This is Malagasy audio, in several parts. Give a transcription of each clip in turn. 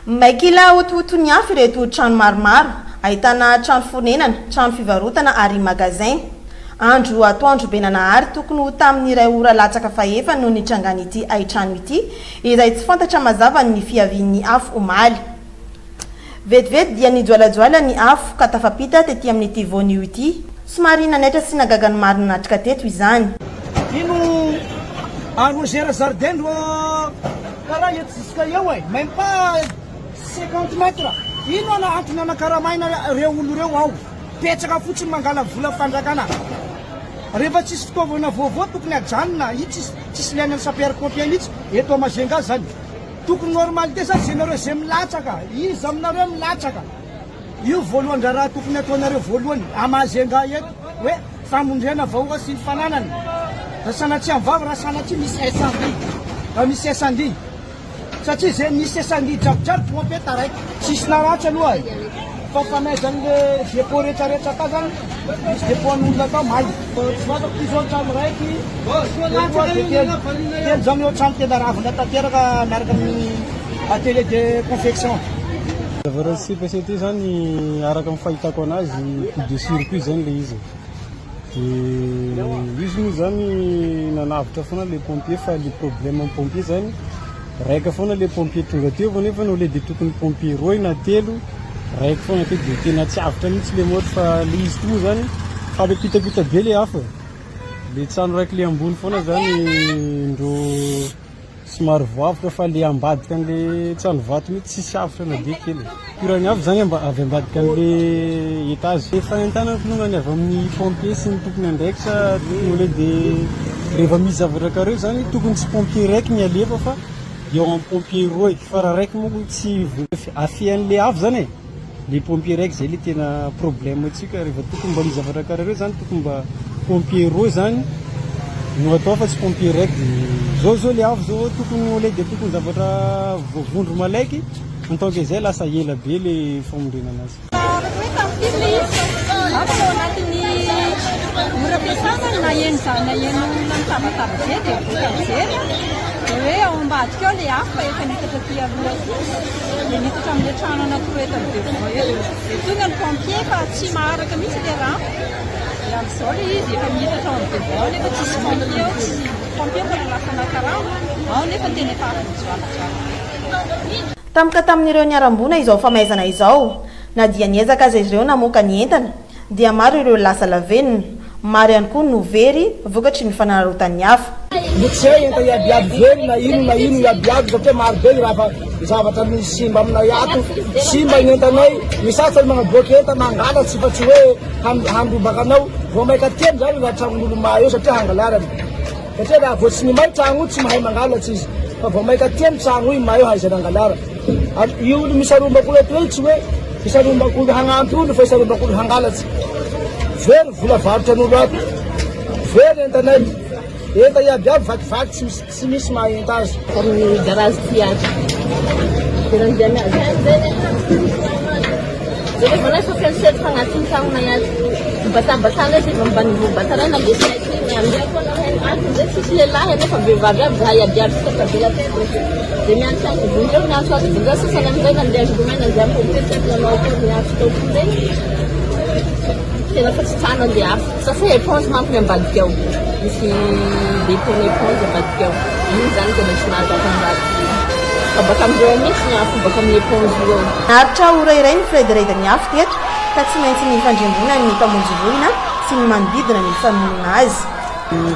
Maikila ototony afy ireto trano maromaro, ahitana trano fonenana, trano fivarotana ary magasin. Andro atoandro Benanahary tokony ho tamin'ny iray ora latsaka fahefa no nitrangana ity aitrano ity, izay tsy fantatra mazava ny fiavian'ny afo omaly. Vetivety dia nijoalajoala ny afo ka tafapita tetỳ amin'ity voanio ity. Somary nanaitra sy nagaga ny maro natrika teto izany. Ino arrosera jardin karaha jusqu'à eo même pas 50 mètres. Ino antony anakaramaina reo olo reo ao petsaka fotsiny mangala vola fandrakana. Rehefa tsisy fitaovana vaovao tokony ajanona, io tsisy ilaina ny sapeur-pompier mihitsy eto Mazenga zany. Tokony normalité zany ianareo izay milatsaka, izy aminareo milatsaka. Io voalohany raha tokony ataonareo voalohany Mazenga eto hoe famondrena vahoaka sy ny fananany. Rasana tsy amivavy, rasana tsy misy misy incendie. Satria zay misy incendie jiabijiaby pompier taraiky tsisy naratsy aloha fa fanaizany le dépôt rehetrarehetra ta zany misy dépôt an'olona atao maly. Tsy fantako ty zao trano raiky telo zany eo trano tena ravina tanteraka miaraka amin'ny atelier de confection. Zavatra passé ty zany araka amin'ny fahitako anazy coup de circuit zany le izy. Izy moa zany nanavitra foana le pompier fa le problème amin'ny pompier zany raika foana le pompier tonga teo fa nefa le dia tokony pompier roy na telo raika foana teo dia tena tsy avitra mihitsy le moto fa le izy toa zany fa pitapita be le hafa le trano raiky le ambony foana zany ndro somary voavitra fa le ambadika an'le trano vato mihitsy tsisy avitra na dia kely pirany avy zany avy ambadika an'le étage efa entanana filongany avy amin'ny pompier sy ny tokony andraikitra tokony le dia rehefa misy zavatra kareo zany tokony tsy pompier raiky ny alefa fa eo amin'ny pompier roy fa raha raiky moa tsy afian'le avy zany le pompier raiky zay le tena problème atsika rehefa tokony mba ny zavatra kareo zany tokony mba pompier roy zany no atao fa tsy pompier raiky zao le avy zao tokony ole dia tokony zavatra vondro malaiky antonga izay lasa ela be le famondrena anazy. Mora fiasana na eny zany na eny mitabataba zay dia vota mijery hoe ao ambadika ao le afo efa nitatra ty aloha dia nitatra amin'le trano anankiroa eto amin'ny devant eto dia tonga ny pompier fa tsy maharaka mihitsy le rano dia amin'izao le izy efa nitatra ao amin'ny devant nefa tsisy pompier ao tsy pompier mbola lasa nakarano ao nefa tena efa afo mijoalajoala. Tamka tamin'ireo niarambona izao famaizana izao na dia niezaka aza ireo namoaka ny entana dia maro ireo lasa lavenina, maro ihany koa no very vokatry ny fananarotan'ny hafa. Tsy enta iabiaby very na ino iabiaby satria maro be raha zavatra misy simba aminay ato simba ny entanay misasa manaboaky enta mangalatsy fa tsy hoe handobaka anao vao maika teny zany raha tranon'olo ma eo satria hangalarany satria raha vao tsy ny may trano io tsy mahay mangalatsy izy fa vao maika teny trano io ma eo haizany hangalara. Io olo misarombak'olo ato hoe tsy hoe misarombak'olo hagnampy olo fa isarombak'olo hangalatsy. Very vola varotra an'olo ato very entanay enta iabiaby vakivaky tsy misy mahaenta azy amin'ny garage ty ato dirandiany azy zay rehefa lasa fiasery fagnatiny tragnonay ato batabatana izy mbany vobatana lesina amin'izay foana ato zay tsisy lehilahy nefa vehivavy aby zahay iabiaby sakabela teto dia miantso ato vonjeo miantso ato vonjeo sasany amin'izay nandeha azogomena zay ampompetety nanao akory miantso taoko zay tena fa tsy tsana le afo sasa éponge manko ny ambadika ao misy dépôt éponge ambadika ao iny zany tena tsy mahazaka ambadika fa baka amindreo mihitsy ny afo baka amin'ny éponge io ao. Naharitra ora iray ny firediraidan'ny afo teto ka tsy maintsy ny fandrembona ny mpamonjy voina sy ny manodidina ny famonona azy.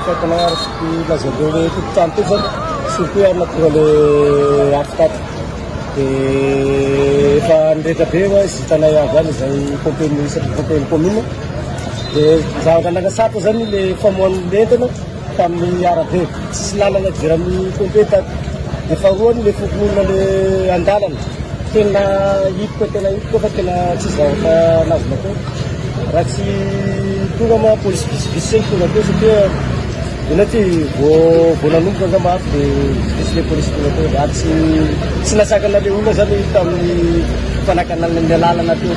Fatanao araky lazareo le tokotrano teto zany surtout anatora le afo tato dia efa nirehetra be hoe sy hitanay avy any izay pompier commune dia zavatra nangasatra zany le famohan'ny entana tamin'ny arabe tsisy lalana idiran'ny pompier tato dia faharoany le fokon'olona le andalana tena hitoka fa tena tsy zavatra nazona koa raha tsy tonga ma polisy visivisy zegny tonga teo satria ina ty vao nanomboka nga mafy dia visy le polisy tonga teo ary tsy nasakana le olona zany tamin'ny fanakanan'ny lalana teo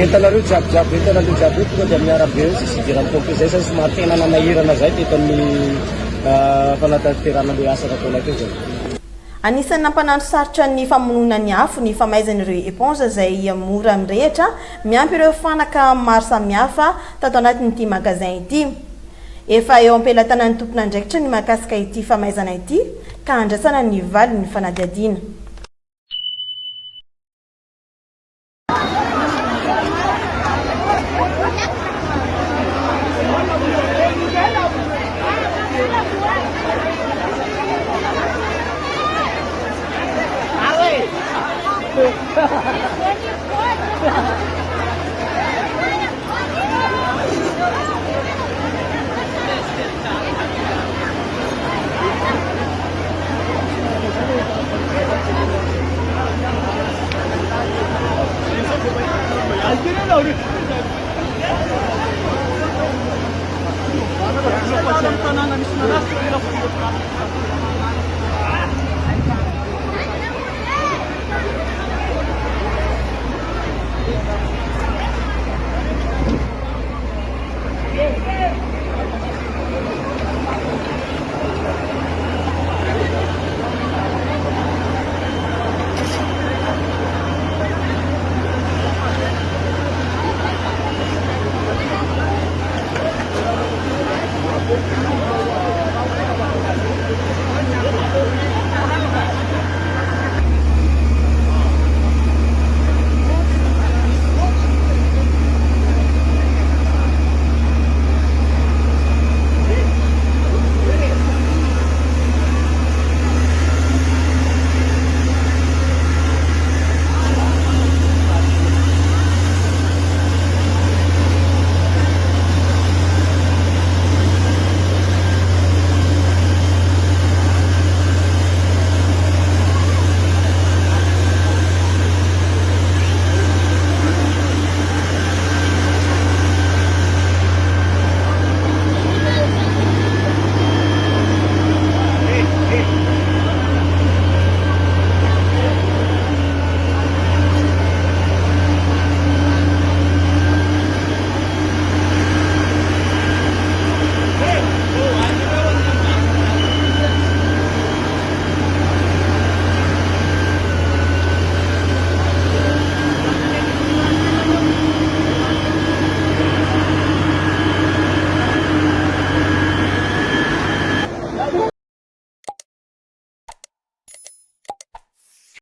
entanareo jiabijiaby entanareo jiaby tonga dia amin'ny arabe eo sisy idiran'ny pompier zay zany somary tena nanahirana zay teto amin'ny fanatanterana le asa nataona teo zany. Anisan'ny nampanandro sarotra ny famonona ny afo ny famaizan'ireo éponge izay mora mirehitra miampy ireo fanaka maro samihafa tato anatin'ity magasin ity. Efa eo am-pelatanan'ny tompon'andraikitra ny mahakasika ity famaizana ity ka andrasana ny vali ny fanadihadiana. Ah ouais.